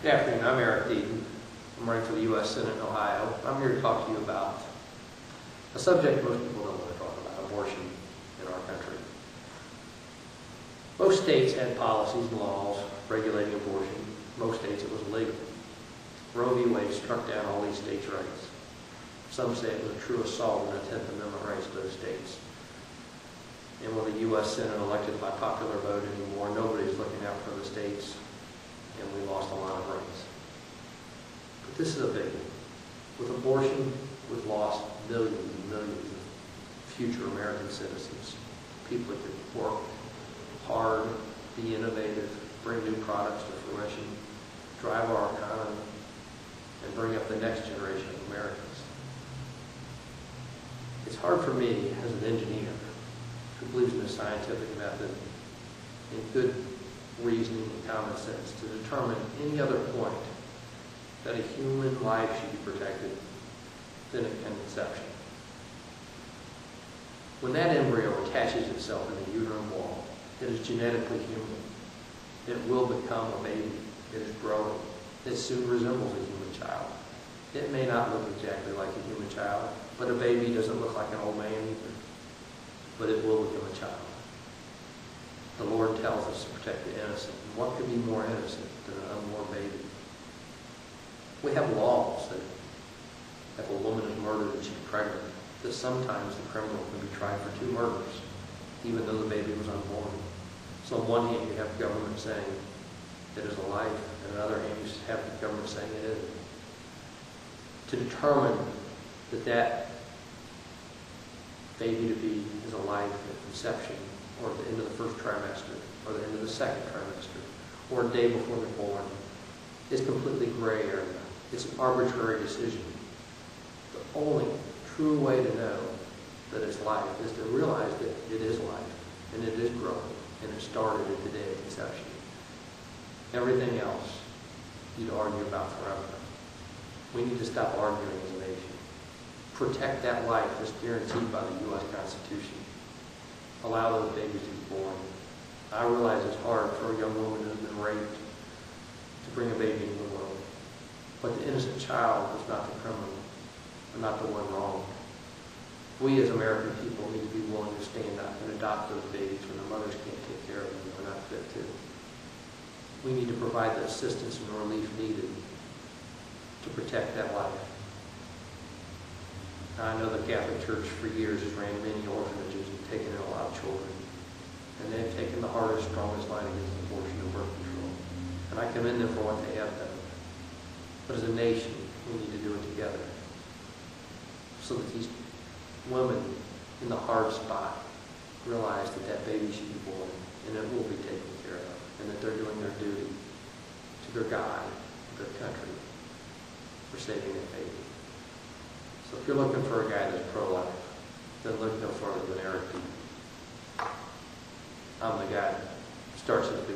Good afternoon, I'm Eric Deaton. I'm running for the U.S. Senate in Ohio. I'm here to talk to you about a subject most people don't want to talk about, abortion in our country. Most states had policies and laws regulating abortion. Most states it was illegal. Roe v. Wade struck down all these states' rights. Some say it was a true assault on the 10th Amendment rights of those states. And with the U.S. Senate elected by popular vote anymore, nobody's looking out for the states, and we lost a lot of rights. But this is a big one. With abortion, we've lost millions and millions of future American citizens. People that could work hard, be innovative, bring new products to fruition, drive our economy, and bring up the next generation of Americans. It's hard for me, as an engineer, who believes in the scientific method and good reasoning and common sense, to determine any other point that a human life should be protected than at conception. When that embryo attaches itself in the uterine wall, it is genetically human. It will become a baby. It is growing. It soon resembles a human child. It may not look exactly like a human child, but a baby doesn't look like an old man either. But it will become a child. The Lord tells us to protect the innocent. And what could be more innocent than an unborn baby? We have laws that if a woman is murdered and she's pregnant, that sometimes the criminal can be tried for 2 murders, even though the baby was unborn. So on one hand, you have the government saying it is a life, and on the other hand, you have the government saying it isn't. To determine that that baby-to-be is a life at conception, or at the end of the first trimester, or the end of the second trimester, or a day before they're born, is completely gray area. It's an arbitrary decision. The only true way to know that it's life is to realize that it is life, and it is growing, and it started at the day of conception. Everything else you'd argue about forever. We need to stop arguing as a nation. Protect that life that's guaranteed by the U.S. Constitution. Allow those babies to be born. I realize it's hard for a young woman who's been raped to bring a baby into the world. But the innocent child is not the criminal, or not the one wrong. We as American people need to be willing to stand up and adopt those babies when their mothers can't take care of them and they're not fit to. We need to provide the assistance and relief needed to protect that life. Now, I know the Catholic Church for years has ran many orphanages and taken in a lot of children. And they've taken the hardest, strongest line against abortion and birth control. And I commend them for what they have done. But as a nation, we need to do it together. So that these women in the hard spot realize that that baby should be born and it will be taken care of. And that they're doing their duty to their God, to their country, for saving that baby. So if you're looking for a guy that's pro-life, then look no further than Eric Deaton. I'm the guy that starts at the